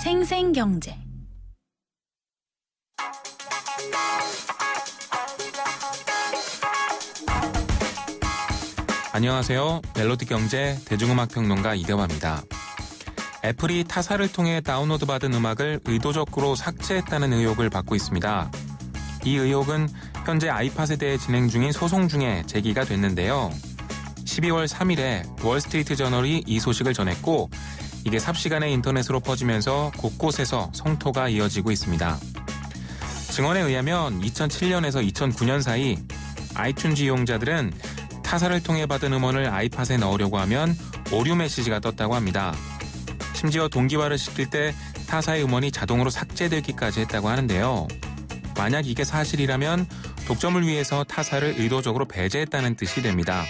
생생경제. 안녕하세요. 멜로디 경제 대중음악평론가 이대화입니다. 애플이 타사를 통해 다운로드받은 음악을 의도적으로 삭제했다는 의혹을 받고 있습니다. 이 의혹은 현재 아이팟에 대해 진행 중인 소송 중에 제기가 됐는데요. 12월 3일에 월스트리트 저널이 이 소식을 전했고 이게 삽시간에 인터넷으로 퍼지면서 곳곳에서 성토가 이어지고 있습니다. 증언에 의하면 2007년에서 2009년 사이 아이튠즈 이용자들은 타사를 통해 받은 음원을 아이팟에 넣으려고 하면 오류 메시지가 떴다고 합니다. 심지어 동기화를 시킬 때 타사의 음원이 자동으로 삭제되기까지 했다고 하는데요. 만약 이게 사실이라면 독점을 위해서 타사를 의도적으로 배제했다는 뜻이 됩니다.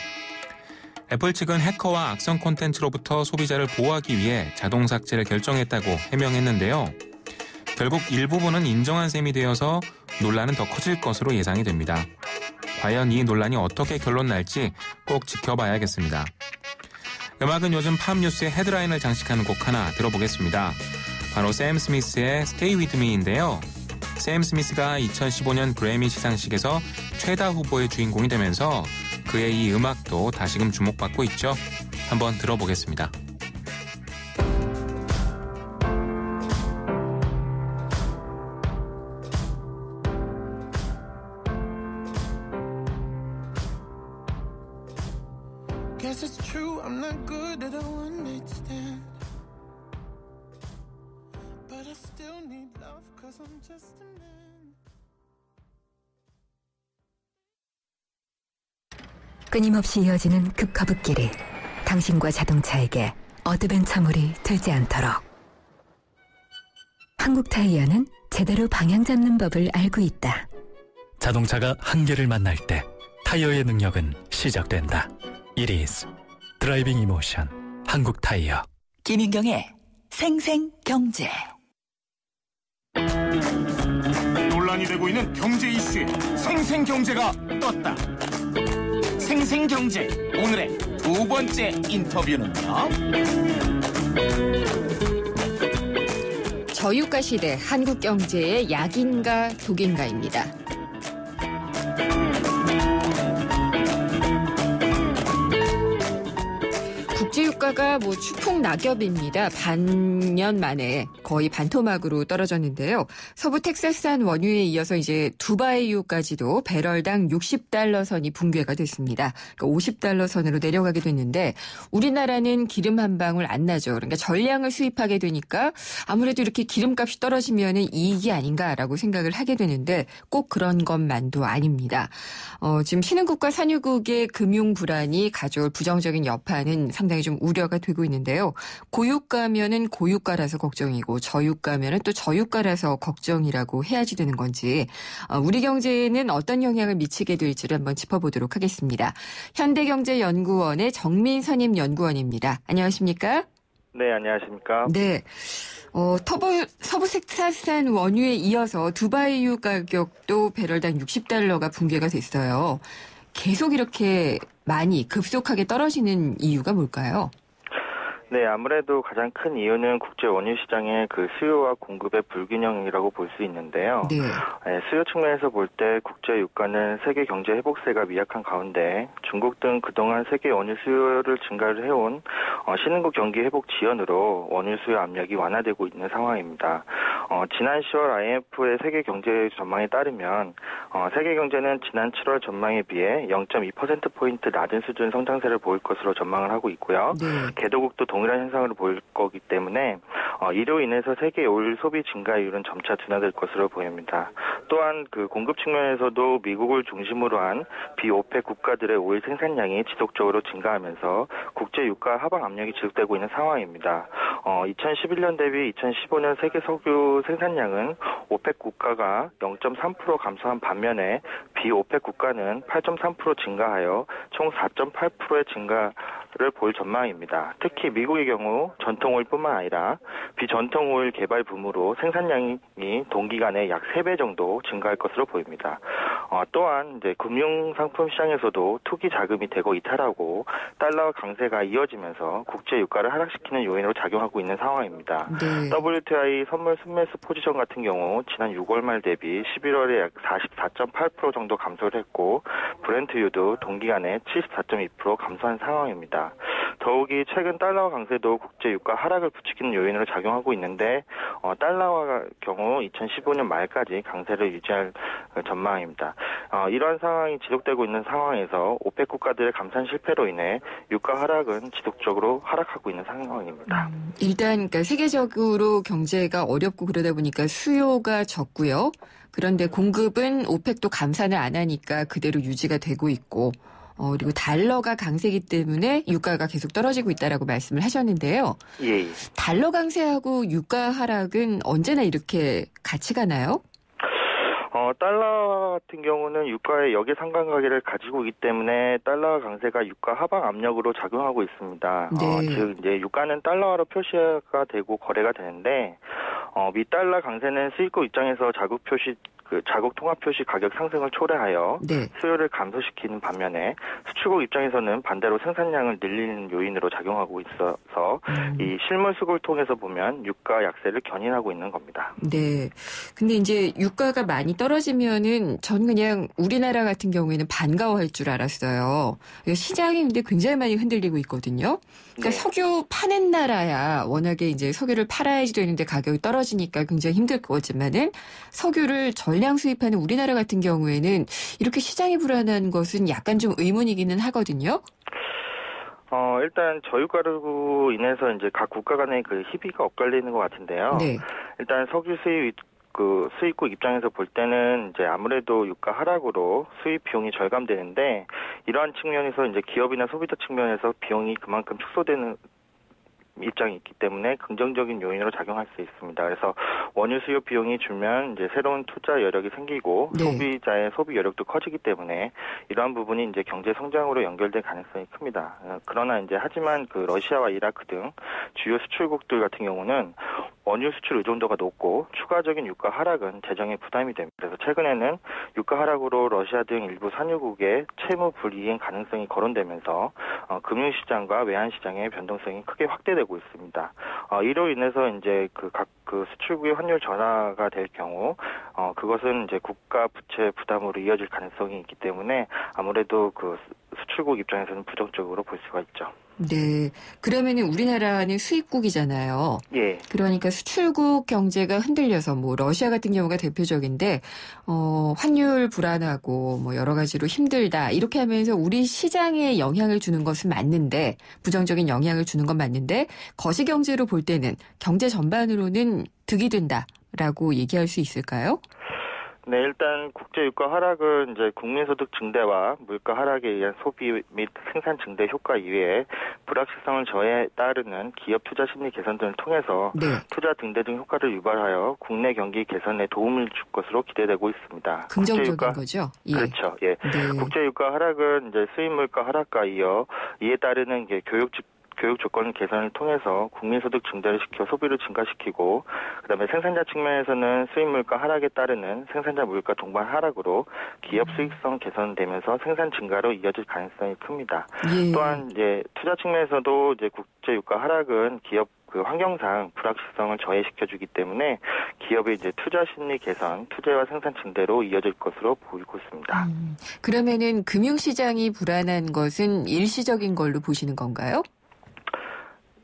애플 측은 해커와 악성 콘텐츠로부터 소비자를 보호하기 위해 자동 삭제를 결정했다고 해명했는데요. 결국 일부분은 인정한 셈이 되어서 논란은 더 커질 것으로 예상이 됩니다. 과연 이 논란이 어떻게 결론 날지 꼭 지켜봐야겠습니다. 음악은 요즘 팝 뉴스의 헤드라인을 장식하는 곡 하나 들어보겠습니다. 바로 샘 스미스의 Stay With Me인데요. 샘 스미스가 2015년 그래미 시상식에서 최다 후보의 주인공이 되면서 그의 이 음악도 다시금 주목받고 있죠. 한번 들어보겠습니다. Guess it's true, I'm not good at a one-night stand. But I still need love, cause I'm just a man. 끊임없이 이어지는 급커브길이 당신과 자동차에게 어드벤처물이 되지 않도록. 한국타이어는 제대로 방향 잡는 법을 알고 있다. 자동차가 한계를 만날 때 타이어의 능력은 시작된다. It is 드라이빙 이모션 한국타이어. 김윤경의 생생경제. 논란이 되고 있는 경제 이슈에 생생경제가 떴다. 생생경제 오늘의 두 번째 인터뷰는요. 저유가 시대 한국 경제의 약인가 독인가입니다. 국제유가가 추풍 낙엽입니다. 반년 만에 거의 반토막으로 떨어졌는데요. 서부 텍사스산 원유에 이어서 이제 두바이유까지도 배럴당 60달러 선이 붕괴가 됐습니다. 그러니까 50달러 선으로 내려가게 됐는데 우리나라는 기름 한 방울 안 나죠. 그러니까 전량을 수입하게 되니까 아무래도 이렇게 기름값이 떨어지면 이익이 아닌가라고 생각을 하게 되는데 꼭 그런 것만도 아닙니다. 지금 신흥국과 산유국의 금융 불안이 가져올 부정적인 여파는 상당히 좀 우려가 되고 있는데요. 고유가면은 고유가라서 걱정이고 저유가면은 또 저유가라서 걱정이라고 해야지 되는 건지 우리 경제에는 어떤 영향을 미치게 될지를 한번 짚어보도록 하겠습니다. 현대경제연구원의 정민선임 연구원입니다. 안녕하십니까? 네, 안녕하십니까? 네. 서부 텍사스산 원유에 이어서 두바이유 가격도 배럴당 60달러가 붕괴가 됐어요. 계속 이렇게 많이 급속하게 떨어지는 이유가 뭘까요? 네, 아무래도 가장 큰 이유는 국제 원유 시장의 그 수요와 공급의 불균형이라고 볼 수 있는데요. 네. 수요 측면에서 볼 때 국제 유가는 세계 경제 회복세가 미약한 가운데 중국 등 그동안 세계 원유 수요를 증가를 해온 신흥국 경기 회복 지연으로 원유 수요 압력이 완화되고 있는 상황입니다. 지난 10월 IMF의 세계 경제 전망에 따르면 세계 경제는 지난 7월 전망에 비해 0.2%포인트 낮은 수준 성장세를 보일 것으로 전망을 하고 있고요. 네. 개도국도 동일한 현상을 보일 거기 때문에 이로 인해서 세계 오일 소비 증가율은 점차 둔화될 것으로 보입니다. 또한 그 공급 측면에서도 미국을 중심으로 한 비오펙 국가들의 오일 생산량이 지속적으로 증가하면서 국제 유가 하방 압력이 지속되고 있는 상황입니다. 2011년 대비 2015년 세계 석유 생산량은 오펙 국가가 0.3% 감소한 반면에 비오펙 국가는 8.3% 증가하여 총 4.8%의 증가를 볼 전망입니다. 특히 미국의 경우 전통 오일뿐만 아니라 비전통 오일 개발 붐으로 생산량이 동기간에 약 3배 정도 증가할 것으로 보입니다. 또한 이제 금융 상품 시장에서도 투기 자금이 대거 이탈하고 달러 강세가 이어지면서 국제 유가를 하락시키는 요인으로 작용하고 있는 상황입니다. 네. WTI 선물 순매수 포지션 같은 경우 지난 6월 말 대비 11월에 약 44.8% 정도 감소를 했고 브렌트유도 동기간에 74.2% 감소한 상황입니다. 더욱이 최근 달러 강세도 국제 유가 하락을 부추기는 요인으로 작용하고 있는데 달러와 경우 2015년 말까지 강세를 유지할 전망입니다. 이러한 상황이 지속되고 있는 상황에서 오펙 국가들의 감산 실패로 인해 유가 하락은 지속적으로 하락하고 있는 상황입니다. 일단 그러니까 세계적으로 경제가 어렵고 그러다 보니까 수요가 적고요. 그런데 공급은 오펙도 감산을 안 하니까 그대로 유지가 되고 있고 그리고 달러가 강세이기 때문에 유가가 계속 떨어지고 있다라고 말씀을 하셨는데요. 예. 달러 강세하고 유가 하락은 언제나 이렇게 같이 가나요? 달러 같은 경우는 유가의 역의 상관관계를 가지고 있기 때문에 달러 강세가 유가 하방 압력으로 작용하고 있습니다. 네. 즉 이제 유가는 달러화로 표시가 되고 거래가 되는데 미 달러 강세는 수입국 입장에서 자국 통합 표시 가격 상승을 초래하여 네. 수요를 감소시키는 반면에 수출국 입장에서는 반대로 생산량을 늘리는 요인으로 작용하고 있어서 이 실물 수급을 통해서 보면 유가 약세를 견인하고 있는 겁니다. 네. 근데 이제 유가가 많이 떨어지면은 전 그냥 우리나라 같은 경우에는 반가워할 줄 알았어요. 시장이 근데 굉장히 많이 흔들리고 있거든요. 그러니까 네. 석유 파는 나라야 워낙에 이제 석유를 팔아야지 되는데 가격이 떨어지니까 굉장히 힘들 거지만은 석유를 전량 수입하는 우리나라 같은 경우에는 이렇게 시장이 불안한 것은 약간 좀 의문이기는 하거든요. 일단 저유가로 인해서 이제 각 국가 간의 그 희비가 엇갈리는 것 같은데요. 네. 일단 석유 수입국 입장에서 볼 때는 이제 아무래도 유가 하락으로 수입 비용이 절감되는데 이러한 측면에서 이제 기업이나 소비자 측면에서 비용이 그만큼 축소되는 입장이 있기 때문에 긍정적인 요인으로 작용할 수 있습니다. 그래서 원유 수요 비용이 줄면 이제 새로운 투자 여력이 생기고 네. 소비자의 소비 여력도 커지기 때문에 이러한 부분이 이제 경제 성장으로 연결될 가능성이 큽니다. 그러나 이제 하지만 그 러시아와 이라크 등 주요 수출국들 같은 경우는 원유 수출 의존도가 높고 추가적인 유가 하락은 재정에 부담이 됩니다. 그래서 최근에는 유가 하락으로 러시아 등 일부 산유국의 채무 불이행 가능성이 거론되면서 금융시장과 외환시장의 변동성이 크게 확대되고 있습니다. 이로 인해서 이제 각 수출국의 환율 전화가 될 경우 그것은 이제 국가 부채 부담으로 이어질 가능성이 있기 때문에 아무래도 그 수출국 입장에서는 부정적으로 볼 수가 있죠. 네. 그러면은 우리나라는 수입국이잖아요. 예. 그러니까 수출국 경제가 흔들려서 뭐 러시아 같은 경우가 대표적인데 환율 불안하고 뭐 여러 가지로 힘들다 이렇게 하면서 우리 시장에 영향을 주는 것은 맞는데 부정적인 영향을 주는 건 맞는데 거시 경제로 볼 때는 경제 전반으로는 득이 된다라고 얘기할 수 있을까요? 네, 일단 국제 유가 하락은 이제 국민소득 증대와 물가 하락에 의한 소비 및 생산 증대 효과 이외에 불확실성을 저해에 따르는 기업 투자 심리 개선 등을 통해서 네. 투자 등대 등 효과를 유발하여 국내 경기 개선에 도움을 줄 것으로 기대되고 있습니다. 긍정적인 거죠. 예. 그렇죠. 예. 네. 국제 유가 하락은 이제 수입 물가 하락과 이에 따르는 게 교육 조건 개선을 통해서 국민소득 증대를 시켜 소비를 증가시키고 그다음에 생산자 측면에서는 수입 물가 하락에 따르는 생산자 물가 동반 하락으로 기업 수익성 개선되면서 생산 증가로 이어질 가능성이 큽니다. 예. 또한 이제 투자 측면에서도 이제 국제 유가 하락은 기업 그 환경상 불확실성을 저해시켜주기 때문에 기업의 이제 투자 심리 개선, 투자와 생산 증대로 이어질 것으로 보이고 있습니다. 그러면은 금융시장이 불안한 것은 일시적인 걸로 보시는 건가요?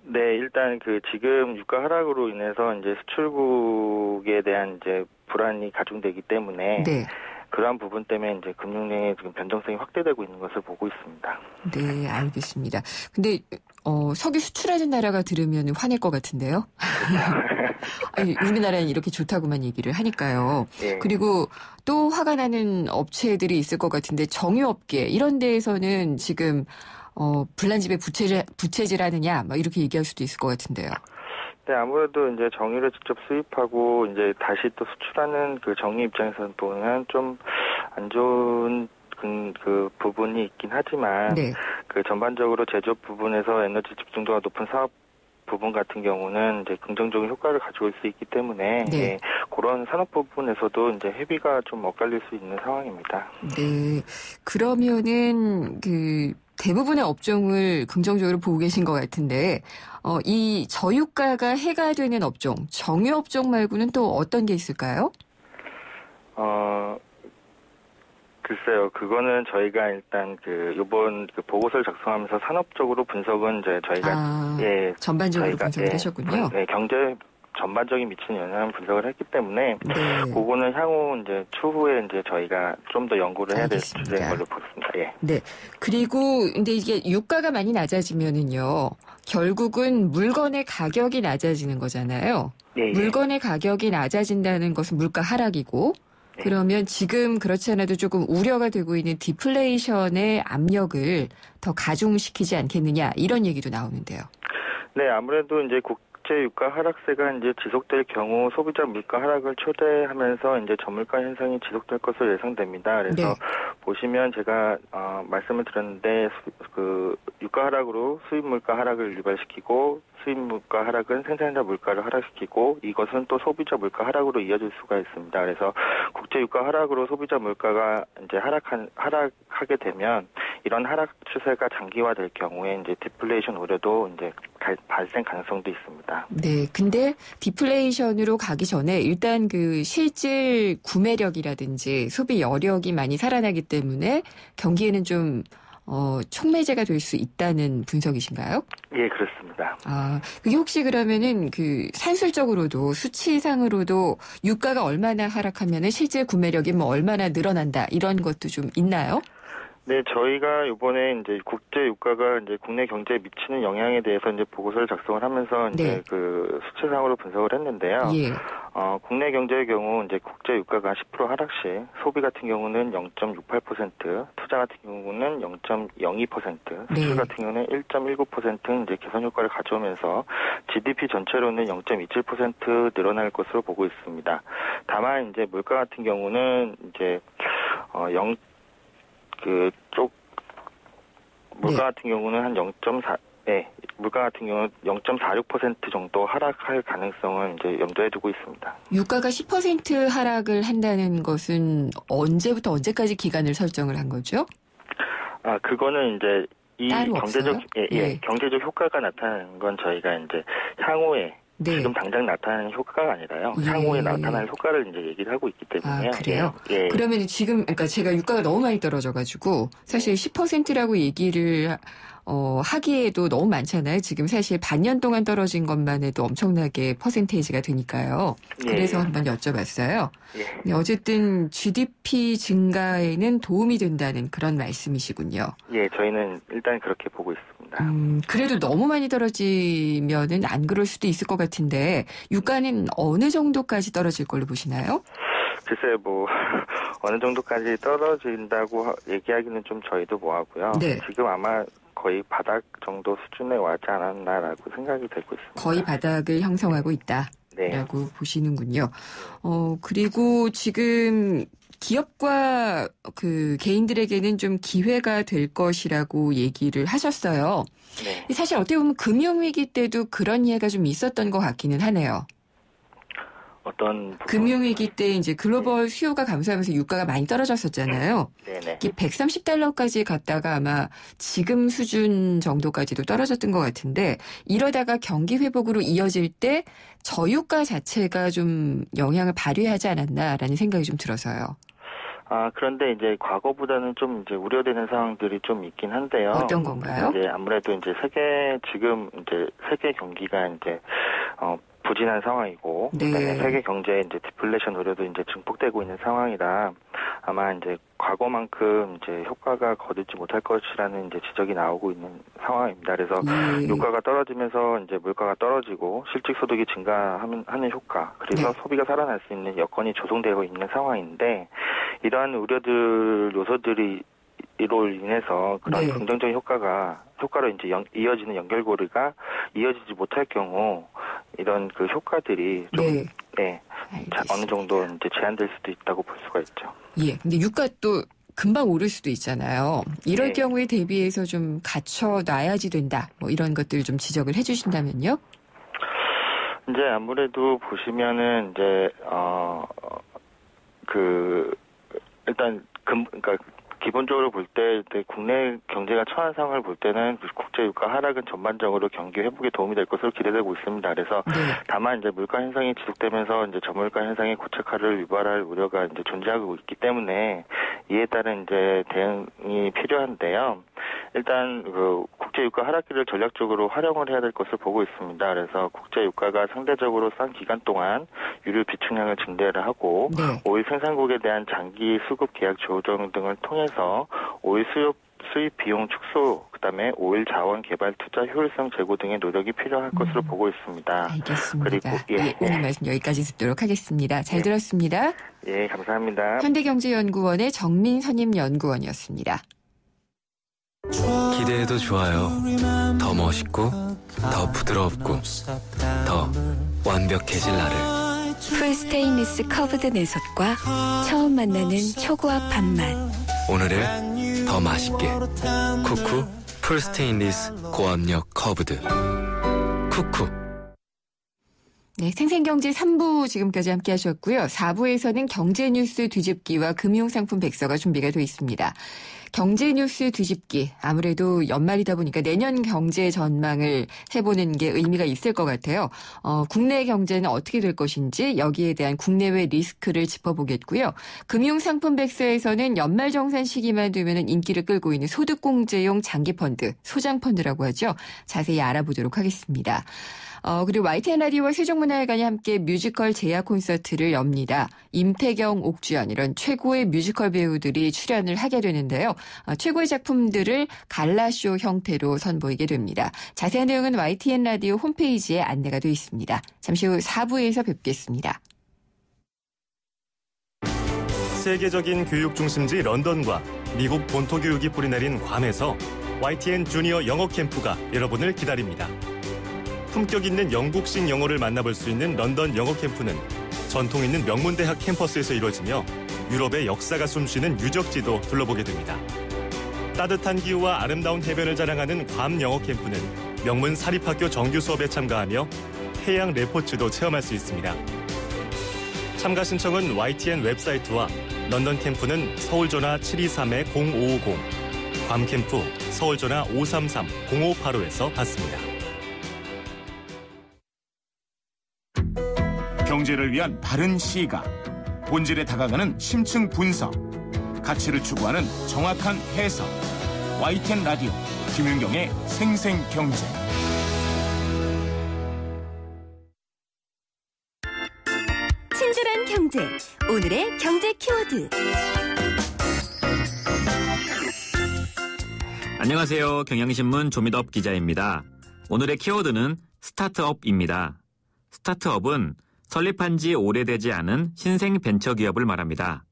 네, 일단 지금 유가 하락으로 인해서 이제 수출국에 대한 이제 불안이 가중되기 때문에 네. 그러한 부분 때문에 이제 금융의 지금 변동성이 확대되고 있는 것을 보고 있습니다. 네, 알겠습니다. 근데 석유 수출하는 나라가 들으면 화낼 것 같은데요. 아니, 우리나라는 이렇게 좋다고만 얘기를 하니까요. 네. 그리고 또 화가 나는 업체들이 있을 것 같은데 정유업계 이런 데에서는 지금 불난집에 부채질하느냐 막 이렇게 얘기할 수도 있을 것 같은데요. 네, 아무래도 이제 정유를 직접 수입하고 이제 다시 또 수출하는 그 정유 입장에서 보면 좀 안 좋은 그 부분이 있긴 하지만 네. 그 전반적으로 제조업 부분에서 에너지 집중도가 높은 사업 부분 같은 경우는 이제 긍정적인 효과를 가져올 수 있기 때문에 네. 예, 그런 산업 부분에서도 이제 회비가 좀 엇갈릴 수 있는 상황입니다. 네. 그러면은 대부분의 업종을 긍정적으로 보고 계신 것 같은데 이 저유가가 해가 되는 업종, 정유 업종 말고는 또 어떤 게 있을까요? 글쎄요, 그거는 저희가 일단 이번 보고서를 작성하면서 산업적으로 분석은 이제 저희가 전반적으로 분석을 하셨군요. 네, 경제 전반적인 미치는 영향을 분석을 했기 때문에 네. 그거는 향후 이제 추후에 이제 저희가 좀 더 연구를 해야 될 주제인 걸로 보겠습니다. 예. 네. 그리고 근데 이게 유가가 많이 낮아지면은요, 결국은 물건의 가격이 낮아지는 거잖아요. 예, 예. 물건의 가격이 낮아진다는 것은 물가 하락이고, 그러면 지금 그렇지 않아도 조금 우려가 되고 있는 디플레이션의 압력을 더 가중시키지 않겠느냐 이런 얘기도 나오는데요. 네, 아무래도 이제 국제 유가 하락세가 이제 지속될 경우 소비자 물가 하락을 초래하면서 이제 저물가 현상이 지속될 것으로 예상됩니다. 그래서 네. 보시면 제가 말씀을 드렸는데 유가 하락으로 수입 물가 하락을 유발시키고 수입 물가 하락은 생산자 물가를 하락시키고 이것은 또 소비자 물가 하락으로 이어질 수가 있습니다. 그래서 국제 유가 하락으로 소비자 물가가 이제 하락하게 되면 이런 하락 추세가 장기화될 경우에 이제 디플레이션 우려도 이제 발생 가능성도 있습니다. 네, 근데 디플레이션으로 가기 전에 일단 실질 구매력이라든지 소비 여력이 많이 살아나기 때문에 경기에는 좀 촉매제가 될 수 있다는 분석이신가요? 예, 그렇습니다. 그게 혹시 그러면은 산술적으로도 수치상으로도 유가가 얼마나 하락하면은 실질 구매력이 얼마나 늘어난다 이런 것도 좀 있나요? 네, 저희가 이번에 이제 국제 유가가 이제 국내 경제에 미치는 영향에 대해서 이제 보고서를 작성을 하면서 이제 수치상으로 분석을 했는데요. 예. 국내 경제의 경우 이제 국제 유가가 10% 하락 시 소비 같은 경우는 0.68%, 투자 같은 경우는 0.02%, 수출 같은 경우는 1.19% 이제 개선 효과를 가져오면서 GDP 전체로는 0.27% 늘어날 것으로 보고 있습니다. 다만 이제 물가 같은 경우는 이제 물가 같은 경우는 한 0.4, 물가 같은 경우는 0.46% 정도 하락할 가능성을 이제 염두에 두고 있습니다. 유가가 10% 하락을 한다는 것은 언제부터 언제까지 기간을 설정을 한 거죠? 그거는 이제 이 경제적, 경제적 효과가 나타나는 건 저희가 이제 향후에 지금 당장 나타나는 효과가 아니라요. 향후에 나타날 효과를 이제 얘기를 하고 있기 때문에요. 그래요? 예. 그러면 지금, 그러니까 제가 유가가 너무 많이 떨어져가지고 사실 10%라고 얘기를 하기에도 너무 많잖아요. 지금 사실 반년 동안 떨어진 것만 해도 엄청나게 퍼센테이지가 되니까요. 그래서 한번 여쭤봤어요. 네, 어쨌든 GDP 증가에는 도움이 된다는 그런 말씀이시군요. 예, 저희는 일단 그렇게 보고 있습니다. 그래도 너무 많이 떨어지면은 안 그럴 수도 있을 것 같은데 유가는 어느 정도까지 떨어질 걸로 보시나요? 글쎄요, 어느 정도까지 떨어진다고 얘기하기는 좀 저희도 뭐하고요. 네. 지금 아마 거의 바닥 정도 수준에 와지 않았나라고 생각이 되고 있습니다. 거의 바닥을 형성하고 있다. 라고 보시는군요. 그리고 지금 기업과 개인들에게는 좀 기회가 될 것이라고 얘기를 하셨어요. 네. 사실 어떻게 보면 금융위기 때도 그런 이해가 좀 있었던 것 같기는 하네요. 어떤 금융위기 때 이제 글로벌 수요가 감소하면서 유가가 많이 떨어졌었잖아요. 네네. 이게 $130까지 갔다가 아마 지금 수준 정도까지도 떨어졌던 것 같은데 이러다가 경기 회복으로 이어질 때 저유가 자체가 좀 영향을 발휘하지 않았나라는 생각이 좀 들어서요. 그런데 이제 과거보다는 좀 이제 우려되는 상황들이 좀 있긴 한데요. 어떤 건가요? 이제 아무래도 이제 세계 경기가 이제 부진한 상황이고, 그다음에 세계 경제에 이제 디플레이션 우려도 이제 증폭되고 있는 상황이라 아마 이제 과거만큼 이제 효과가 거두지 못할 것이라는 이제 지적이 나오고 있는 상황입니다. 그래서 유가가 떨어지면서 이제 물가가 떨어지고 실질 소득이 증가하는 효과, 그래서 소비가 살아날 수 있는 여건이 조성되고 있는 상황인데 이러한 우려들 요소들이 이로 인해서 그런 긍정적인 효과로 이제 이어지는 연결고리가 이어지지 못할 경우 이런 효과들이 좀 어느 정도 이제 제한될 수도 있다고 볼 수가 있죠. 예. 근데 유가 또 금방 오를 수도 있잖아요. 이럴 경우에 대비해서 좀 갖춰 놔야지 된다. 이런 것들 좀 지적을 해 주신다면요? 이제 아무래도 보시면은 이제 일단 그러니까 기본적으로 볼 때 국내 경제가 처한 상황을 볼 때는 국제 유가 하락은 전반적으로 경기 회복에 도움이 될 것으로 기대되고 있습니다. 그래서 다만 이제 물가 현상이 지속되면서 이제 저물가 현상이 고착화를 유발할 우려가 이제 존재하고 있기 때문에 이에 따른 이제 대응이 필요한데요. 일단 국제 유가 하락기를 전략적으로 활용을 해야 될 것을 보고 있습니다. 그래서 국제 유가가 상대적으로 싼 기간 동안 유류 비축량을 증대를 하고 오일 생산국에 대한 장기 수급 계약 조정 등을 통해서 오일 수입 비용 축소, 그다음에 오일 자원 개발 투자 효율성 제고 등의 노력이 필요할 것으로 보고 있습니다. 알겠습니다. 그리고 오늘 말씀 여기까지 듣도록 하겠습니다. 잘 들었습니다. 예, 감사합니다. 현대경제연구원의 정민선임 연구원이었습니다. 기대해도 좋아요. 더 멋있고, 더 부드럽고, 더 완벽해질 나를. 풀스테인리스 커브드 내솥과 처음 만나는 초고압 밥맛. 오늘을 더 맛있게. 쿠쿠 풀스테인리스 고압력 커브드. 쿠쿠. 네, 생생경제 3부 지금까지 함께 하셨고요. 4부에서는 경제뉴스 뒤집기와 금융상품 백서가 준비가 되어 있습니다. 경제뉴스 뒤집기, 아무래도 연말이다 보니까 내년 경제 전망을 해보는 게 의미가 있을 것 같아요. 국내 경제는 어떻게 될 것인지 여기에 대한 국내외 리스크를 짚어보겠고요. 금융상품 백서에서는 연말정산 시기만 되면 인기를 끌고 있는 소득공제용 장기펀드, 소장펀드라고 하죠. 자세히 알아보도록 하겠습니다. 그리고 YTN 라디오와 세종문화회관이 함께 뮤지컬 제야 콘서트를 엽니다. 임태경, 옥주연 이런 최고의 뮤지컬 배우들이 출연을 하게 되는데요. 최고의 작품들을 갈라쇼 형태로 선보이게 됩니다. 자세한 내용은 YTN 라디오 홈페이지에 안내가 되어 있습니다. 잠시 후 4부에서 뵙겠습니다. 세계적인 교육 중심지 런던과 미국 본토 교육이 뿌리내린 괌에서 YTN 주니어 영어 캠프가 여러분을 기다립니다. 품격 있는 영국식 영어를 만나볼 수 있는 런던 영어 캠프는 전통 있는 명문대학 캠퍼스에서 이루어지며 유럽의 역사가 숨쉬는 유적지도 둘러보게 됩니다. 따뜻한 기후와 아름다운 해변을 자랑하는 괌 영어 캠프는 명문 사립학교 정규 수업에 참가하며 해양 레포츠도 체험할 수 있습니다. 참가 신청은 YTN 웹사이트와 런던 캠프는 서울 전화 723-0550, 괌 캠프 서울 전화 533-0585에서 받습니다. 경제를 위한 바른 시각, 본질에 다가가는 심층 분석, 가치를 추구하는 정확한 해석. YTN 라디오 김윤경의 생생경제. 친절한 경제, 오늘의 경제 키워드. 안녕하세요. 경향신문 조미덕 기자입니다. 오늘의 키워드는 스타트업입니다. 스타트업은 설립한 지 오래되지 않은 신생 벤처기업을 말합니다.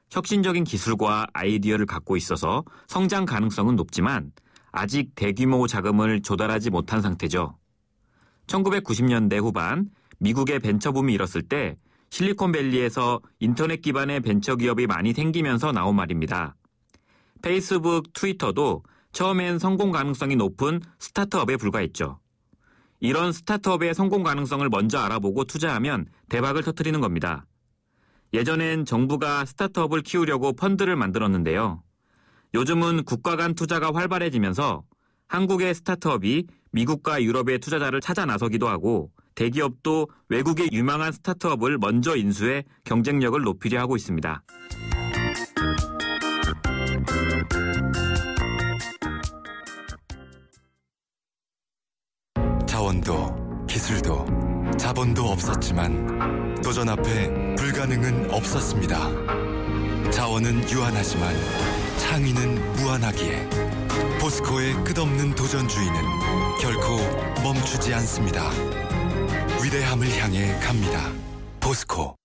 혁신적인 기술과 아이디어를 갖고 있어서 성장 가능성은 높지만 아직 대규모 자금을 조달하지 못한 상태죠. 1990년대 후반 미국의 벤처붐이 일었을 때 실리콘밸리에서 인터넷 기반의 벤처기업이 많이 생기면서 나온 말입니다. 페이스북, 트위터도 처음엔 성공 가능성이 높은 스타트업에 불과했죠. 이런 스타트업의 성공 가능성을 먼저 알아보고 투자하면 대박을 터뜨리는 겁니다. 예전엔 정부가 스타트업을 키우려고 펀드를 만들었는데요. 요즘은 국가 간 투자가 활발해지면서 한국의 스타트업이 미국과 유럽의 투자자를 찾아 나서기도 하고 대기업도 외국의 유망한 스타트업을 먼저 인수해 경쟁력을 높이려 하고 있습니다. 자원도 기술도 자본도 없었지만 도전 앞에 불가능은 없었습니다. 자원은 유한하지만 창의는 무한하기에 포스코의 끝없는 도전주의는 결코 멈추지 않습니다. 위대함을 향해 갑니다. 포스코.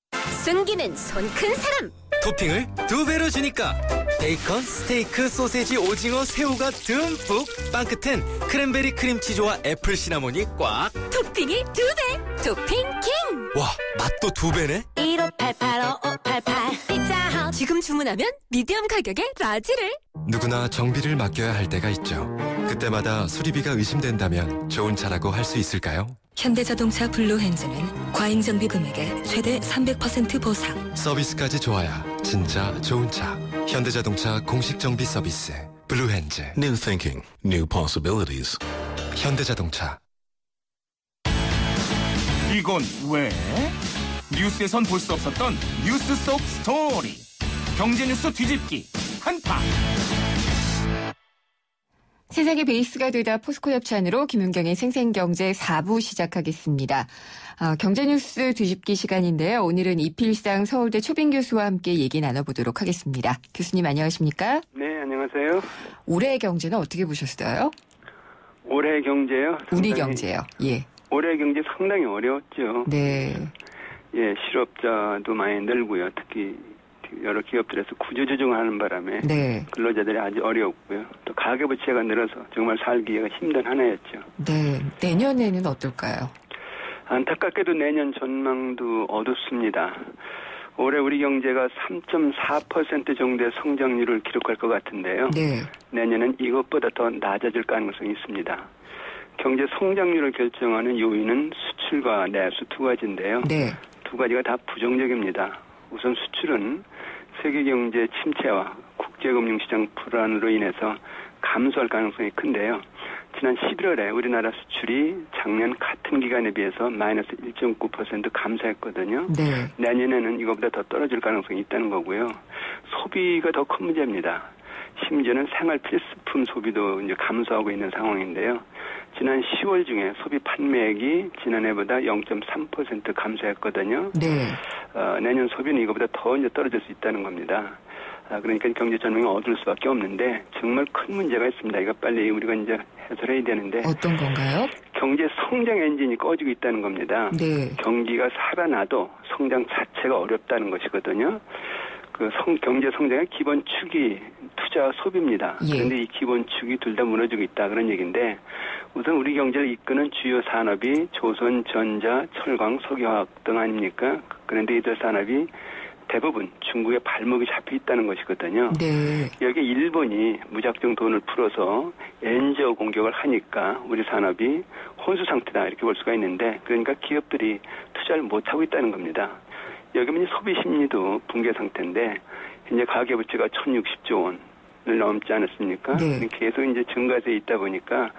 승기는 손 큰 사람. 토핑을 2배로 주니까 베이컨, 스테이크, 소세지, 오징어, 새우가 듬뿍, 빵 끝엔 크랜베리 크림치즈와 애플 시나몬이 꽉. 토핑이 2배, 토핑 킹. 와, 맛도 2배네. 1588-5588 피자헛. 지금 주문하면 미디엄 가격에 라지를. 누구나 정비를 맡겨야 할 때가 있죠. 그때마다 수리비가 의심된다면 좋은 차라고 할 수 있을까요? 현대자동차 블루핸즈는 과잉정비 금액의 최대 300% 보상. 서비스까지 좋아야 진짜 좋은 차. 현대자동차 공식 정비 서비스 블루핸즈. New thinking, new possibilities. 현대자동차. 이건 왜? 뉴스에선 볼 수 없었던 뉴스 속 스토리. 경제 뉴스 뒤집기 한파. 세상의 베이스가 되다 포스코 협찬으로 김윤경의 생생경제 4부 시작하겠습니다. 경제뉴스 뒤집기 시간인데요. 오늘은 이필상 서울대 초빙 교수와 함께 얘기 나눠보도록 하겠습니다. 교수님 안녕하십니까? 네, 안녕하세요. 올해의 경제는 어떻게 보셨어요? 올해 경제요? 우리 경제요. 예. 올해 경제 상당히 어려웠죠. 네. 예, 실업자도 많이 늘고요. 특히 여러 기업들에서 구조조정하는 바람에 네. 근로자들이 아주 어려웠고요. 또 가계부채가 늘어서 정말 살기가 힘든 한 해였죠. 네, 내년에는 어떨까요? 안타깝게도 내년 전망도 어둡습니다. 올해 우리 경제가 3.4% 정도의 성장률을 기록할 것 같은데요. 네. 내년은 이것보다 더 낮아질 가능성이 있습니다. 경제 성장률을 결정하는 요인은 수출과 내수 두 가지인데요. 네. 두 가지가 다 부정적입니다. 우선 수출은 세계 경제 침체와 국제금융시장 불안으로 인해서 감소할 가능성이 큰데요. 지난 11월에 우리나라 수출이 작년 같은 기간에 비해서 마이너스 1.9% 감소했거든요. 네. 내년에는 이거보다 더 떨어질 가능성이 있다는 거고요. 소비가 더 큰 문제입니다. 심지어는 생활 필수품 소비도 이제 감소하고 있는 상황인데요. 지난 10월 중에 소비 판매액이 지난해보다 0.3% 감소했거든요. 네. 내년 소비는 이거보다 더 이제 떨어질 수 있다는 겁니다. 그러니까 경제 전망이 어두울 수밖에 없는데 정말 큰 문제가 있습니다. 이거 빨리 우리가 이제 해설해야 되는데. 어떤 건가요? 경제 성장 엔진이 꺼지고 있다는 겁니다. 네. 경기가 살아나도 성장 자체가 어렵다는 것이거든요. 경제 성장의 기본 축이 투자와 소비입니다. 예. 그런데 이 기본 축이 둘 다 무너지고 있다 그런 얘기인데 우선 우리 경제를 이끄는 주요 산업이 조선, 전자, 철강, 석유화학 등 아닙니까? 그런데 이들 산업이 대부분 중국의 발목이 잡혀 있다는 것이거든요. 네. 여기 일본이 무작정 돈을 풀어서 엔저 공격을 하니까 우리 산업이 혼수 상태다 이렇게 볼 수가 있는데 그러니까 기업들이 투자를 못하고 있다는 겁니다. 여기 보면 소비 심리도 붕괴 상태인데 현재 가계부채가 1,060조 원을 넘지 않았습니까? 네. 계속 이제 증가세에 있다 보니까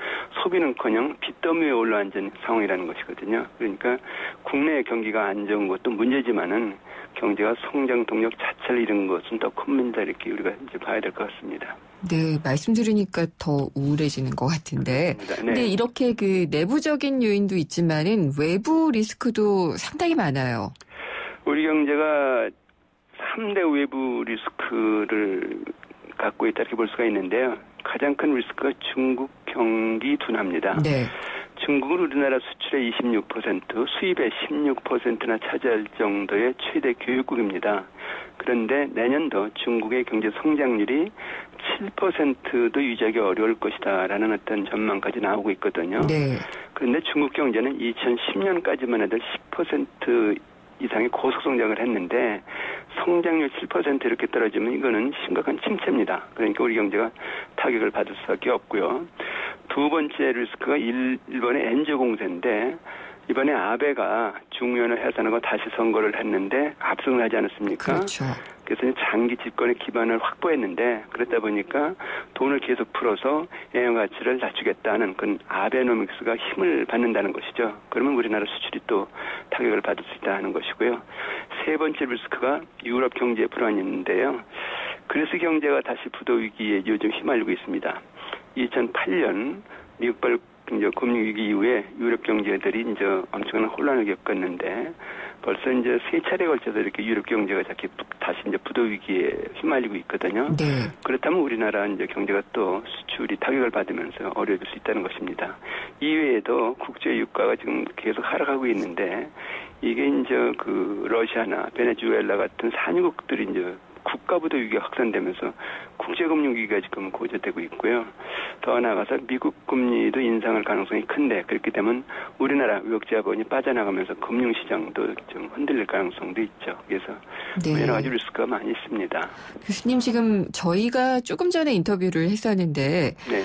소비는커녕 빚더미에 올라앉은 상황이라는 것이거든요. 그러니까 국내 경기가 안 좋은 것도 문제지만은 경제가 성장 동력 자체를 잃은 것은 더 큰 문제다 이렇게 우리가 이제 봐야 될 것 같습니다. 네, 말씀 들으니까 더 우울해지는 것 같은데. 네. 근데 이렇게 그 내부적인 요인도 있지만은 외부 리스크도 상당히 많아요. 우리 경제가 3대 외부 리스크를 갖고 있다 이렇게 볼 수가 있는데요. 가장 큰 리스크가 중국 경기 둔화입니다. 네. 중국은 우리나라 수출의 26%, 수입의 16%나 차지할 정도의 최대 교육국입니다. 그런데 내년도 중국의 경제 성장률이 7%도 유지하기 어려울 것이다라는 어떤 전망까지 나오고 있거든요. 네. 그런데 중국 경제는 2010년까지만 해도 10% 이상의 고속성장을 했는데 성장률 7% 이렇게 떨어지면 이거는 심각한 침체입니다. 그러니까 우리 경제가 타격을 받을 수밖에 없고요. 두 번째 리스크가 일본의 엔저 공세인데 이번에 아베가 중요한 해산하고 다시 선거를 했는데 압승을 하지 않았습니까? 그렇죠. 그래서 장기 집권의 기반을 확보했는데 그렇다 보니까 돈을 계속 풀어서 영양 가치를 낮추겠다는 그런 아베노믹스가 힘을 받는다는 것이죠. 그러면 우리나라 수출이 또 타격을 받을 수 있다는 것이고요. 세 번째 리스크가 유럽 경제 불안인데요. 그리스 경제가 다시 부도 위기에 요즘 휘말리고 있습니다. 2008년 미국발 금융위기 이후에 유럽 경제들이 이제 엄청난 혼란을 겪었는데 벌써 이제 세 차례에 걸쳐서 이렇게 유럽 경제가 다시 이제 부도 위기에 휘말리고 있거든요. 네. 그렇다면 우리나라 이제 경제가 또 수출이 타격을 받으면서 어려워질 수 있다는 것입니다. 이외에도 국제 유가가 지금 계속 하락하고 있는데 이게 이제 그 러시아나 베네수엘라 같은 산유국들이 이제 국가부도 위기가 확산되면서 국제금융 위기가 지금 고조되고 있고요. 더 나아가서 미국 금리도 인상할 가능성이 큰데 그렇게 되면 우리나라 외국자본이 빠져나가면서 금융시장도 좀 흔들릴 가능성도 있죠. 그래서 네. 여러 가지 리스크가 많이 있습니다. 교수님 지금 저희가 조금 전에 인터뷰를 했었는데 네.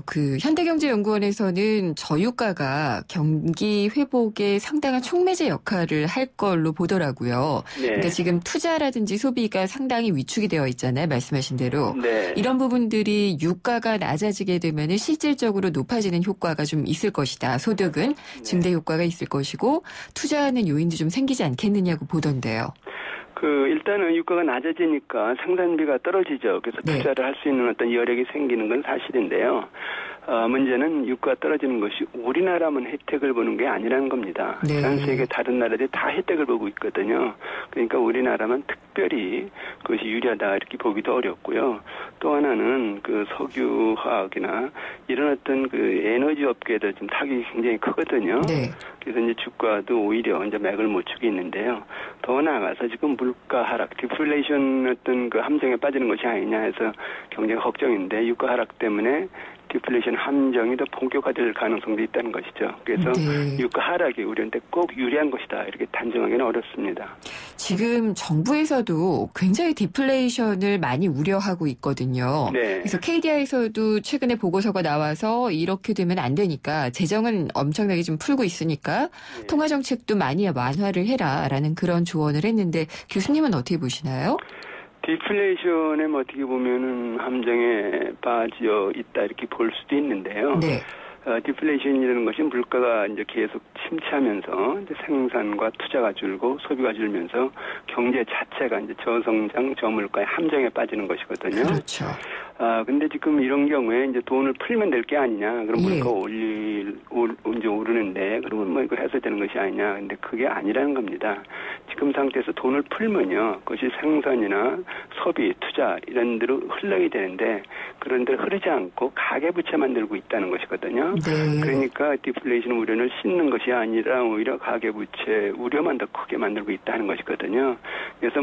그 현대경제연구원에서는 저유가가 경기 회복에 상당한 촉매제 역할을 할 걸로 보더라고요. 네. 그러니까 지금 투자라든지 소비가 상당히 위축이 되어 있잖아요. 말씀하신 대로. 네. 이런 부분들이 유가가 낮아지게 되면 실질적으로 높아지는 효과가 좀 있을 것이다. 소득은 증대 효과가 있을 것이고 투자하는 요인도 좀 생기지 않겠느냐고 보던데요. 일단은 유가가 낮아지니까 생산비가 떨어지죠. 그래서 투자를 할 수 있는 어떤 여력이 생기는 건 사실인데요. 문제는 유가가 떨어지는 것이 우리나라만 혜택을 보는 게 아니라는 겁니다. 네. 전 세계 다른 나라들이 다 혜택을 보고 있거든요. 그러니까 우리나라만 특별히 그것이 유리하다 이렇게 보기도 어렵고요. 또 하나는 그 석유화학이나 이런 어떤 그 에너지 업계도 좀 타격이 굉장히 크거든요. 네. 그래서 이제 주가도 오히려 이제 맥을 못 추고 있는데요. 더 나아가서 지금 물가 하락, 디플레이션 어떤 그 함정에 빠지는 것이 아니냐 해서 굉장히 걱정인데 유가 하락 때문에 디플레이션 함정이 더 본격화될 가능성도 있다는 것이죠. 그래서 유가 하락이 우리한테 꼭 유리한 것이다. 이렇게 단정하기는 어렵습니다. 지금 정부에서도 굉장히 디플레이션을 많이 우려하고 있거든요. 네. 그래서 KDI에서도 최근에 보고서가 나와서 이렇게 되면 안 되니까 재정은 엄청나게 좀 풀고 있으니까 통화정책도 많이 완화를 해라라는 그런 조언을 했는데 교수님은 어떻게 보시나요? 디플레이션에 어떻게 보면은 함정에 빠져 있다 이렇게 볼 수도 있는데요. 네. 디플레이션이라는 것이 물가가 이제 계속 침체하면서 이제 생산과 투자가 줄고 소비가 줄면서 경제 자체가 이제 저성장, 저물가의 함정에 빠지는 것이거든요. 그렇죠. 근데 지금 이런 경우에 이제 돈을 풀면 될 게 아니냐. 그럼 물가 이제 오르는데 그러면 뭐 이거 해서 되는 것이 아니냐. 근데 그게 아니라는 겁니다. 지금 상태에서 돈을 풀면요. 그것이 생산이나 소비, 투자 이런 데로 흘러야 되는데 그런 데로 흐르지 않고 가계부채 만들고 있다는 것이거든요. 네. 그러니까 디플레이션 우려를 씻는 것이 아니라 오히려 가계부채 우려만 더 크게 만들고 있다는 것이거든요. 그래서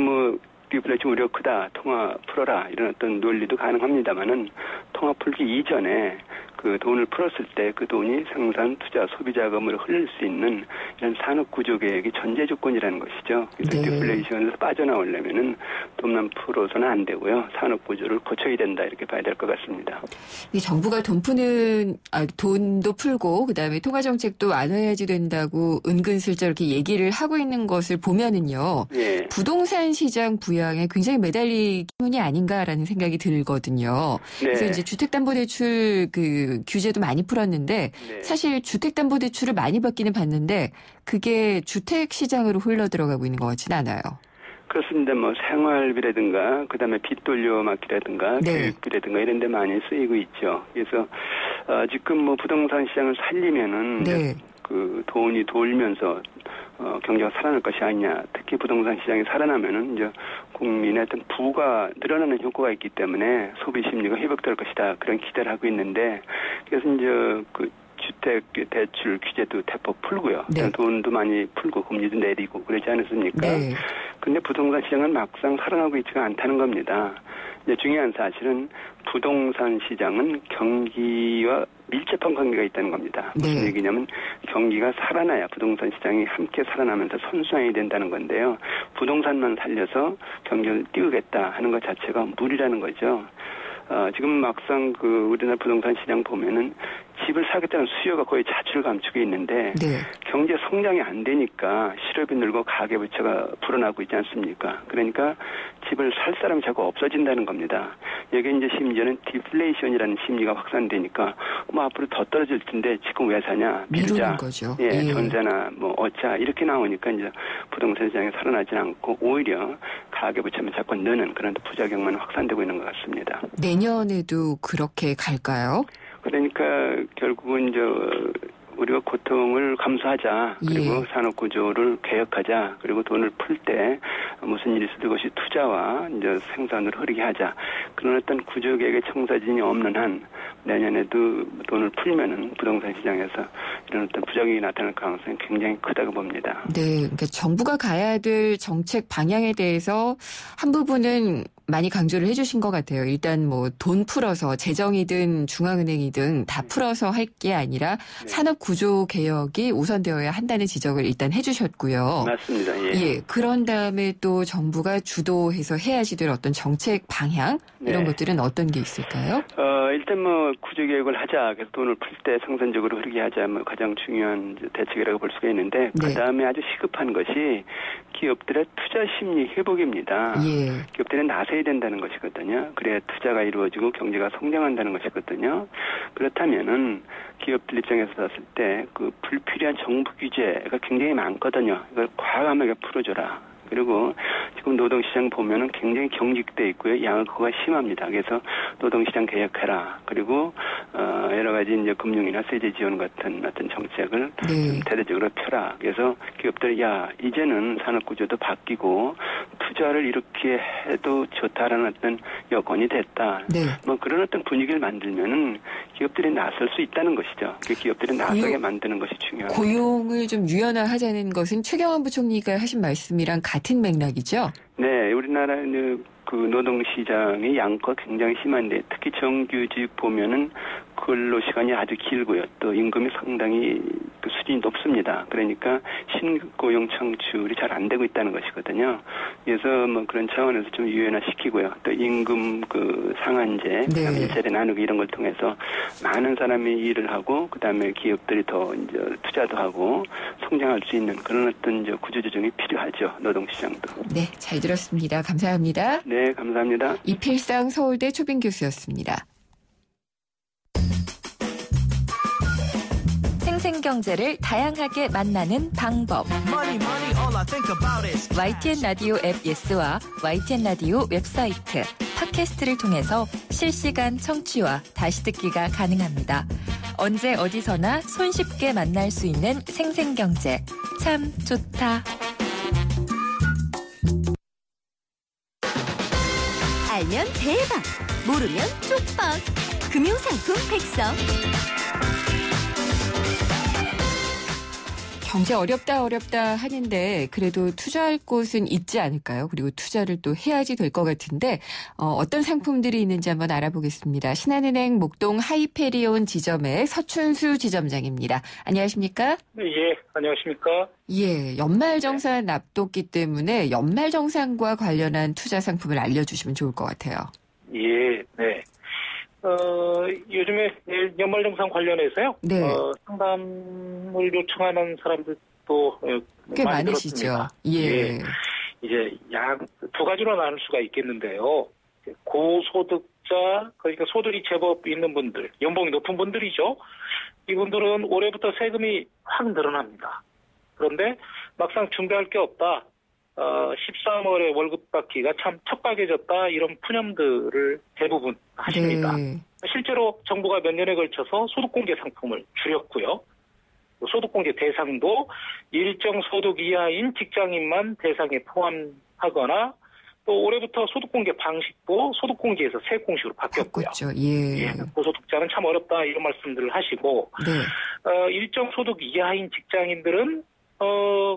디플레이션 우려 크다, 통화 풀어라 이런 어떤 논리도 가능합니다만은 통화 풀기 이전에 그 돈을 풀었을 때 그 돈이 생산, 투자, 소비 자금으로 흘릴 수 있는 이런 산업 구조 개혁이 전제 조건이라는 것이죠. 그래서 디플레이션에서 빠져나오려면은 돈만 풀어서는 안 되고요. 산업 구조를 고쳐야 된다 이렇게 봐야 될 것 같습니다. 이 정부가 돈도 풀고 그다음에 통화 정책도 완화해야지 된다고 은근슬쩍 이렇게 얘기를 하고 있는 것을 보면은요. 예. 부동산 시장 부양에 굉장히 매달리기 때문이 아닌가라는 생각이 들거든요. 네. 그래서 이제 주택담보대출 그 규제도 많이 풀었는데 사실 주택담보대출을 많이 받기는 받는데 그게 주택 시장으로 흘러 들어가고 있는 것 같지는 않아요. 그렇습니다. 생활비라든가 그다음에 빚 돌려막기라든가 교육비라든가 이런 데 많이 쓰이고 있죠. 그래서 지금 부동산 시장을 살리면은 그 돈이 돌면서 경제가 살아날 것이 아니냐. 특히 부동산 시장이 살아나면은 이제 국민의 어떤 부가 늘어나는 효과가 있기 때문에 소비 심리가 회복될 것이다. 그런 기대를 하고 있는데 그래서 이제 그 주택 대출 규제도 대폭 풀고요. 돈도 많이 풀고 금리도 내리고 그러지 않았습니까? 근데 부동산 시장은 막상 살아나고 있지가 않다는 겁니다. 이제 중요한 사실은 부동산 시장은 경기와 밀접한 관계가 있다는 겁니다. 무슨 얘기냐면 경기가 살아나야 부동산 시장이 함께 살아나면서 선순환이 된다는 건데요. 부동산만 살려서 경제를 띄우겠다 하는 것 자체가 무리라는 거죠. 지금 막상 우리나라 부동산 시장 보면은 집을 사겠다는 수요가 거의 자취를 감추고 있는데 경제 성장이 안 되니까 실업이 늘고 가계부채가 불어나고 있지 않습니까? 그러니까 집을 살 사람이 자꾸 없어진다는 겁니다. 여기 이제 심지어는 디플레이션이라는 심리가 확산되니까 앞으로 더 떨어질 텐데 지금 왜 사냐? 미루는 거죠. 전자나 어차 이렇게 나오니까 이제 부동산 시장이 살아나지 않고 오히려 가계부채만 자꾸 느는 그런 부작용만 확산되고 있는 것 같습니다. 내년에도 그렇게 갈까요? 그러니까 결국은 우리가 고통을 감수하자. 그리고 산업 구조를 개혁하자. 그리고 돈을 풀 때 무슨 일이 있어도 그것이 투자와 이제 생산으로 흐르게 하자. 그런 어떤 구조개혁의 청사진이 없는 한 내년에도 돈을 풀면은 부동산 시장에서 이런 어떤 부작용이 나타날 가능성이 굉장히 크다고 봅니다. 네, 그러니까 정부가 가야 될 정책 방향에 대해서 한 부분은 많이 강조를 해주신 것 같아요. 일단 뭐 돈 풀어서 재정이든 중앙은행이든 다 풀어서 할 게 아니라 산업 구조 개혁이 우선되어야 한다는 지적을 일단 해주셨고요. 맞습니다. 예. 예, 그런 다음에 또 정부가 주도해서 해야지 될 어떤 정책 방향 이런 것들은 어떤 게 있을까요? 일단 뭐 구조개혁을 하자. 그래서 돈을 풀 때 생산적으로 흐르게 하자. 뭐 가장 중요한 대책이라고 볼 수가 있는데 그 다음에 아주 시급한 것이 기업들의 투자 심리 회복입니다. 예. 기업들은 나서야 된다는 것이거든요. 그래야 투자가 이루어지고 경제가 성장한다는 것이거든요. 그렇다면은 기업들 입장에서 봤을 때 그 불필요한 정부 규제가 굉장히 많거든요. 이걸 과감하게 풀어줘라. 그리고 지금 노동시장 보면은 굉장히 경직돼 있고요. 양극화가 심합니다. 그래서 노동시장 개혁해라. 그리고 여러 가지 이제 금융이나 세제 지원 같은 어떤 정책을 대대적으로 펴라. 그래서 기업들이 이제는 산업 구조도 바뀌고 투자를 이렇게 해도 좋다라는 어떤 여건이 됐다. 뭐 그런 어떤 분위기를 만들면은 기업들이 나설 수 있다는 것이죠. 기업들이 나서게 만드는 것이 중요합니다. 고용을 좀 유연화하자는 것은 최경환 부총리가 하신 말씀이랑 같은 맥락이죠? 네, 우리나라는 그 노동시장의 양극화가 굉장히 심한데 특히 정규직 보면은 근로시간이 아주 길고요. 또 임금이 상당히 그 수준이 높습니다. 그러니까 신고용 창출이 잘 안 되고 있다는 것이거든요. 그래서 뭐 그런 차원에서 좀 유연화시키고요. 또 임금 그 상한제, 일자리 나누기 이런 걸 통해서 많은 사람이 일을 하고 그다음에 기업들이 더 이제 투자도 하고 성장할 수 있는 그런 어떤 이제 구조조정이 필요하죠. 노동시장도. 네, 잘 들었습니다. 감사합니다. 네, 감사합니다. 이필상 서울대 초빙 교수였습니다. 생생경제를 다양하게 만나는 방법. YTN 라디오 앱 예스와 YTN 라디오 웹사이트, 팟캐스트를 통해서 실시간 청취와 다시 듣기가 가능합니다. 언제 어디서나 손쉽게 만날 수 있는 생생경제. 참 좋다. 알면 대박, 모르면 쪽박. 금융상품 백서. 경제 어렵다 하는데 그래도 투자할 곳은 있지 않을까요? 그리고 투자를 또 해야지 될 것 같은데 어떤 상품들이 있는지 한번 알아보겠습니다. 신한은행 목동 하이페리온 지점의 서춘수 지점장입니다. 안녕하십니까? 네, 예, 안녕하십니까? 예, 연말정산 앞뒀기 때문에 연말정산과 관련한 투자 상품을 알려주시면 좋을 것 같아요. 예, 네. 요즘에 연말정산 관련해서요. 네. 상담을 요청하는 사람들도 꽤 많이 많으시죠. 들었습니다. 예. 이제 두 가지로 나눌 수가 있겠는데요. 고소득자, 그러니까 소득이 제법 있는 분들, 연봉이 높은 분들이죠. 이분들은 올해부터 세금이 확 늘어납니다. 그런데 막상 준비할 게 없다. 13월에 월급 받기가 참 척박해졌다 이런 푸념들을 대부분 하십니다. 네. 실제로 정부가 몇 년에 걸쳐서 소득공개 상품을 줄였고요. 소득공개 대상도 일정 소득 이하인 직장인만 대상에 포함하거나 또 올해부터 소득공개 방식도 소득공개에서 세공식으로 바뀌었고요. 예. 고소득자는 참 어렵다 이런 말씀들을 하시고 일정 소득 이하인 직장인들은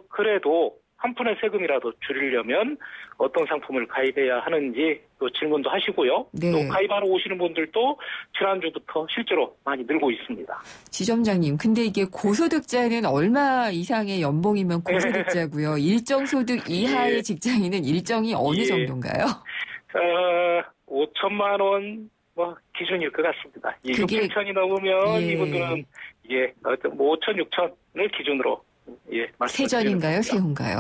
그래도 한 푼의 세금이라도 줄이려면 어떤 상품을 가입해야 하는지 또 질문도 하시고요. 또 가입하러 오시는 분들도 지난주부터 실제로 많이 늘고 있습니다. 지점장님, 근데 이게 고소득자는 얼마 이상의 연봉이면 고소득자고요. 일정 소득 이하의 직장인은 일정이 어느 정도인가요? 5천만 원 기준일 것 같습니다. 6, 7천이 넘으면 이분들은 5천, 6천을 기준으로 세전인가요? 세후인가요?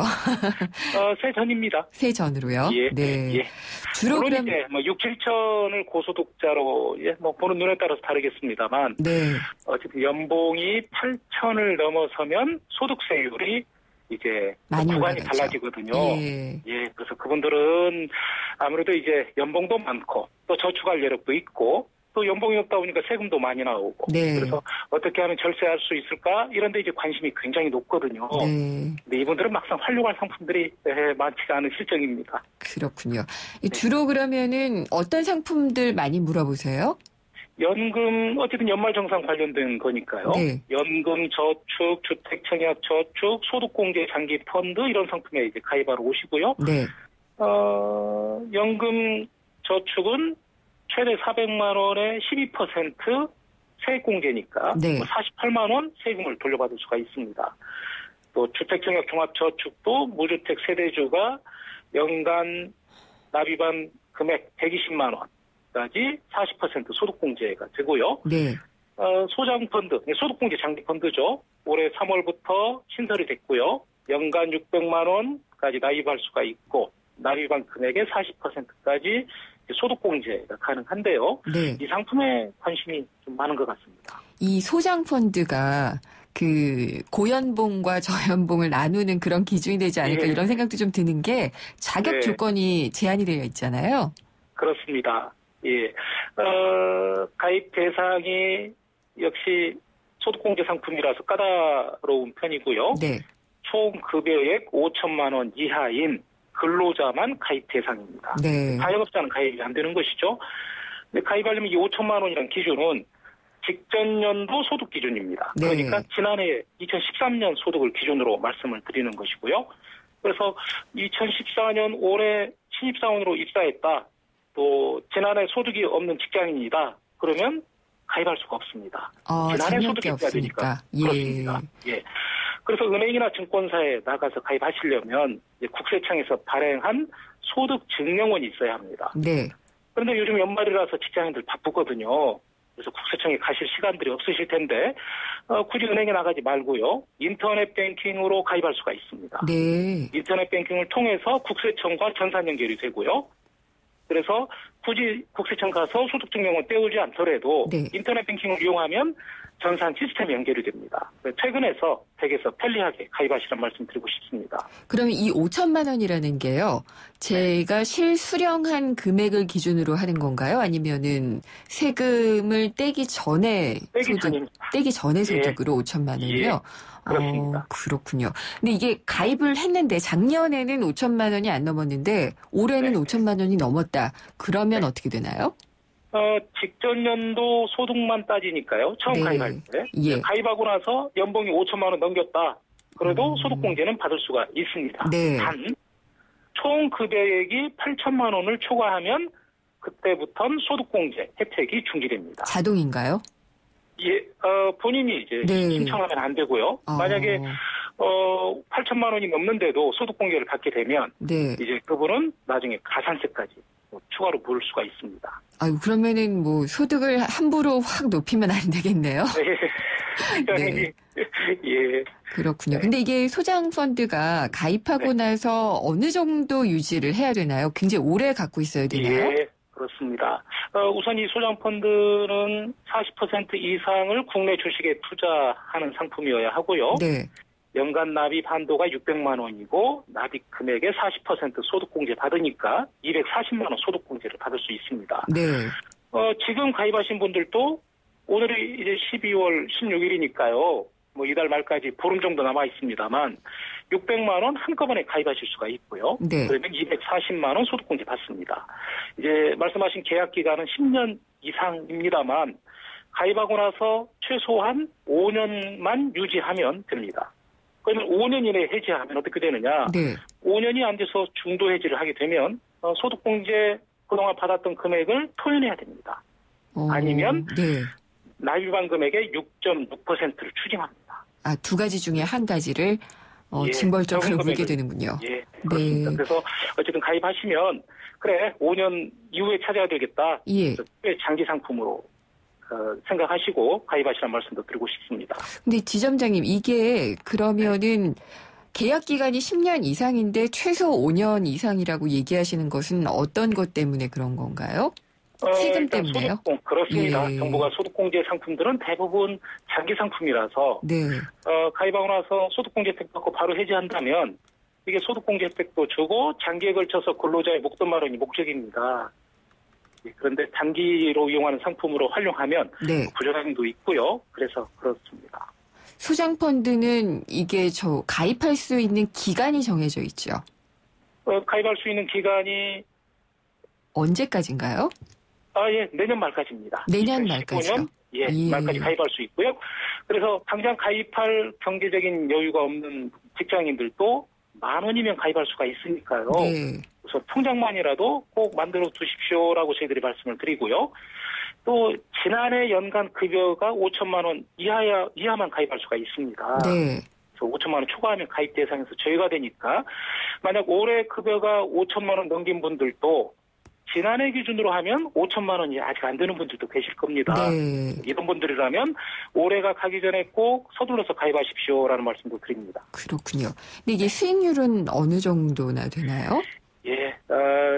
세전입니다. 세전으로요? 네. 주로 물론 이제 6, 7천을 고소득자로 보는 눈에 따라서 다르겠습니다만 어쨌든 연봉이 8천을 넘어서면 소득세율이 이제 많이 구간이 올라가죠. 달라지거든요. 그래서 그분들은 아무래도 이제 연봉도 많고 또 저축할 여력도 있고 또 연봉이 없다 보니까 세금도 많이 나오고. 네. 그래서 어떻게 하면 절세할 수 있을까? 이런 데 이제 관심이 굉장히 높거든요. 네. 근데 이분들은 막상 활용할 상품들이 많지가 않은 실정입니다. 그렇군요. 주로 그러면은 어떤 상품들 많이 물어보세요? 연금, 어쨌든 연말정산 관련된 거니까요. 네. 연금, 저축, 주택청약 저축, 소득공제 장기 펀드 이런 상품에 이제 가입하러 오시고요. 네. 연금 저축은 최대 400만 원에 12% 세액공제니까 네. 48만 원 세금을 돌려받을 수가 있습니다. 또 주택청약 종합저축도 무주택 세대주가 연간 납입한 금액 120만 원까지 40% 소득공제가 되고요. 네. 소장펀드, 소득공제 장기펀드죠. 올해 3월부터 신설이 됐고요. 연간 600만 원까지 납입할 수가 있고 납입한 금액의 40%까지 소득공제가 가능한데요. 네. 이 상품에 관심이 좀 많은 것 같습니다. 이 소장펀드가 그 고연봉과 저연봉을 나누는 그런 기준이 되지 않을까 예. 이런 생각도 좀 드는 게 자격 네. 조건이 제한이 되어 있잖아요. 그렇습니다. 예. 가입 대상이 역시 소득공제 상품이라서 까다로운 편이고요. 네. 총 급여액 5천만 원 이하인 근로자만 가입 대상입니다. 네. 자영업자는 가입이 안 되는 것이죠. 근데 가입하려면 이 5천만 원이라는 기준은 직전 연도 소득 기준입니다. 네. 그러니까 지난해 2013년 소득을 기준으로 말씀을 드리는 것이고요. 그래서 2014년 올해 신입사원으로 입사했다. 또 지난해 소득이 없는 직장인이다. 그러면 가입할 수가 없습니다. 지난해 소득이 있어야 되니까. 예. 그렇습니다. 예. 그래서 은행이나 증권사에 나가서 가입하시려면 이제 국세청에서 발행한 소득 증명원이 있어야 합니다. 네. 그런데 요즘 연말이라서 직장인들 바쁘거든요. 그래서 국세청에 가실 시간들이 없으실 텐데 굳이 은행에 나가지 말고요. 인터넷 뱅킹으로 가입할 수가 있습니다. 네. 인터넷 뱅킹을 통해서 국세청과 전산 연결이 되고요. 그래서 굳이 국세청 가서 소득증명원 떼우지 않더라도 네. 인터넷 뱅킹을 이용하면 전산 시스템이 연결이 됩니다. 퇴근해서 댁에서 편리하게 가입하시라는 말씀 드리고 싶습니다. 그러면 이 5천만 원이라는 게요. 제가 실수령한 금액을 기준으로 하는 건가요? 아니면은 세금을 떼기 전에 떼기 전에 소득으로 5천만 원이요? 예. 그렇습니다. 그렇군요. 근데 이게 가입을 했는데 작년에는 5천만 원이 안 넘었는데 올해는 5천만 원이 넘었다. 그러면 어떻게 되나요? 직전 연도 소득만 따지니까요. 처음 네. 가입할 때. 예. 가입하고 나서 연봉이 5천만 원 넘겼다. 그래도 소득공제는 받을 수가 있습니다. 네. 단, 총 급여액이 8천만 원을 초과하면 그때부터는 소득공제 혜택이 중지됩니다. 자동인가요? 예, 본인이 이제 네. 신청하면 안 되고요. 만약에 8천만 원이 넘는데도 소득공제를 받게 되면 네. 이제 그분은 나중에 가산세까지 추가로 물을 수가 있습니다. 아유, 그러면은 뭐 소득을 함부로 확 높이면 안 되겠네요. 네. 예. 그렇군요. 근데 이게 소장 펀드가 가입하고 나서 어느 정도 유지를 해야 되나요? 굉장히 오래 갖고 있어야 되나요? 예, 그렇습니다. 우선 이 소장 펀드는 40% 이상을 국내 주식에 투자하는 상품이어야 하고요. 네. 연간 납입 한도가 600만 원이고 납입 금액의 40% 소득공제 받으니까 240만 원 소득공제를 받을 수 있습니다. 네. 지금 가입하신 분들도 오늘이 이제 12월 16일이니까요. 뭐 이달 말까지 보름 정도 남아 있습니다만 600만 원 한꺼번에 가입하실 수가 있고요. 네. 그러면 240만 원 소득공제 받습니다. 이제 말씀하신 계약 기간은 10년 이상입니다만 가입하고 나서 최소한 5년만 유지하면 됩니다. 그러면 5년 이내에 해지하면 어떻게 되느냐. 네. 5년이 안 돼서 중도 해지를 하게 되면 소득공제 그동안 받았던 금액을 토해내야 됩니다. 아니면 네. 납입한 금액의 6.6%를 추징합니다. 아, 두 가지 중에 한 가지를 예, 징벌적으로 적은 물게 금액을, 되는군요. 예, 그렇습니다. 네. 그래서 어쨌든 가입하시면 그래 5년 이후에 찾아야 되겠다. 예. 꽤 장기 상품으로 생각하시고 가입하시라는 말씀도 드리고 싶습니다. 근데 지점장님 이게 그러면은 계약 기간이 10년 이상인데 최소 5년 이상이라고 얘기하시는 것은 어떤 것 때문에 그런 건가요? 세금 때문에요? 그렇습니다. 예. 정부가 소득공제 상품들은 대부분 장기 상품이라서 네. 가입하고 나서 소득공제 혜택 받고 바로 해지한다면 이게 소득공제 혜택도 주고 장기에 걸쳐서 근로자의 목돈 마련이 목적입니다. 그런데 단기로 이용하는 상품으로 활용하면 네. 부작용도 있고요. 그래서 그렇습니다. 소장펀드는 이게 가입할 수 있는 기간이 정해져 있죠. 가입할 수 있는 기간이 언제까지인가요? 예, 내년 말까지입니다. 내년 말까지요? 예, 말까지 가입할 수 있고요. 그래서 당장 가입할 경제적인 여유가 없는 직장인들도 10,000원이면 가입할 수가 있으니까요. 네. 그래서 통장만이라도 꼭 만들어 두십시오라고 저희들이 말씀을 드리고요. 또 지난해 연간 급여가 5천만 원 이하만 가입할 수가 있습니다. 네. 그래서 5천만 원 초과하면 가입 대상에서 제외가 되니까 만약 올해 급여가 5천만 원 넘긴 분들도 지난해 기준으로 하면 5천만 원이 아직 안 되는 분들도 계실 겁니다. 네. 이런 분들이라면 올해가 가기 전에 꼭 서둘러서 가입하십시오라는 말씀도 드립니다. 그렇군요. 근데 이게 수익률은 어느 정도나 되나요? 예,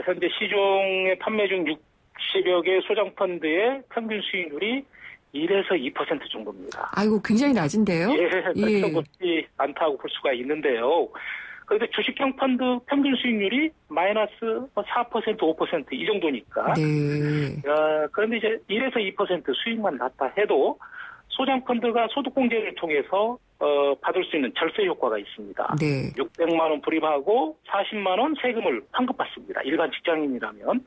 현재 시중에 판매 중 60여 개 소장펀드의 평균 수익률이 1에서 2% 정도입니다. 아이고, 굉장히 낮은데요? 예, 높지 않다고 볼 수가 있는데요. 그런데 주식형 펀드 평균 수익률이 마이너스 4%, 5% 이 정도니까. 네. 그런데 이제 1에서 2% 수익만 났다 해도 소장펀드가 소득공제를 통해서 받을 수 있는 절세 효과가 있습니다. 네. 600만 원 불입하고 40만 원 세금을 환급받습니다. 일반 직장인이라면.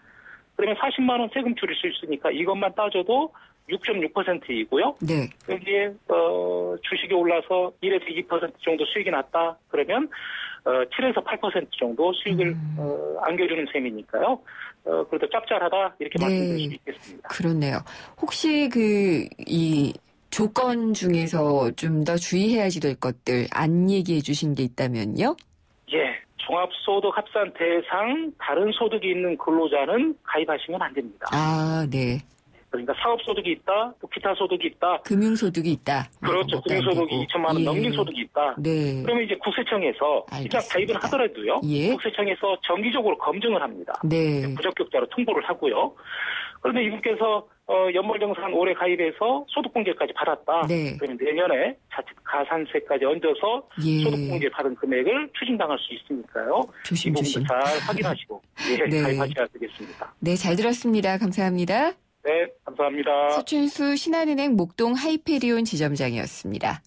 그러면 40만 원 세금 줄일 수 있으니까 이것만 따져도 6.6%이고요. 네. 여기에 주식이 올라서 1에서 2% 정도 수익이 났다. 그러면 7에서 8% 정도 수익을 안겨주는 셈이니까요. 그래도 짭짤하다 이렇게 말씀드릴 수 있겠습니다. 그렇네요. 혹시 이 조건 중에서 좀 더 주의해야지 될 것들 안 얘기해 주신 게 있다면요? 예. 종합소득 합산 대상 다른 소득이 있는 근로자는 가입하시면 안 됩니다. 아, 네. 그러니까 사업소득이 있다, 또 기타 소득이 있다. 금융소득이 있다. 그렇죠. 금융소득이 2천만 원 넘긴 소득이 있다. 네. 그러면 이제 국세청에서 일단 가입은 하더라도요. 예. 국세청에서 정기적으로 검증을 합니다. 네. 부적격자로 통보를 하고요. 그런데 이분께서 연말정산 올해 가입해서 소득공제까지 받았다. 네. 그러면 내년에 자칫 가산세까지 얹어서 소득공제 받은 금액을 추징당할 수 있으니까요. 조심조심. 이 부분도 잘 확인하시고 네. 가입하셔야 되겠습니다. 네, 잘 들었습니다. 감사합니다. 네, 감사합니다. 서춘수 신한은행 목동 하이페리온 지점장이었습니다.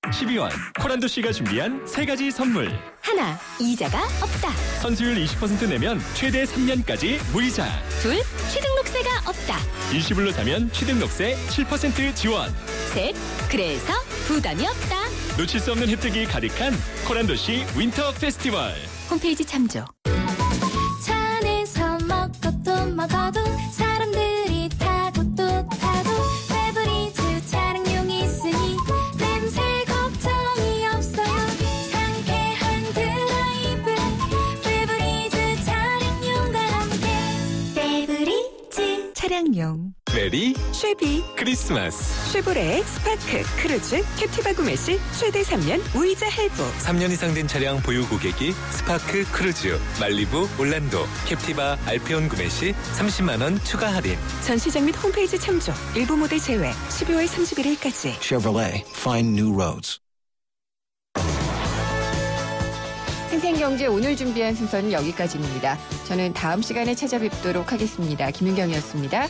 12월 코란도 씨가 준비한 3가지 선물. 하나, 이자가 없다. 선수율 20% 내면 최대 3년까지 무이자. 둘, 취등록세가 없다. 일시불로 사면 취등록세 7% 지원. 셋, 그래서 부담이 없다. 놓칠 수 없는 혜택이 가득한 코란도 씨 윈터 페스티벌. 홈페이지 참조. 차 안에서 먹고 또 먹어도 사람들이 타고 또 타도 페브리즈 차량용이 있으니 냄새 걱정이 없어요. 상쾌한 드라이브 페브리즈 차량용과 함께 페브리즈 차량용. 메리 쉐비 크리스마스. 쉐보레 스파크 크루즈 캡티바 구매 시 최대 3년 무이자 할부. 3년 이상 된 차량 보유 고객이 스파크 크루즈, 말리부, 올란도, 캡티바, 알페온 구매 시 30만 원 추가 할인. 전시장 및 홈페이지 참조. 일부 모델 제외. 12월 31일까지. Chevrolet. Find new roads. 생생경제 오늘 준비한 순서는 여기까지입니다. 저는 다음 시간에 찾아뵙도록 하겠습니다. 김윤경이었습니다.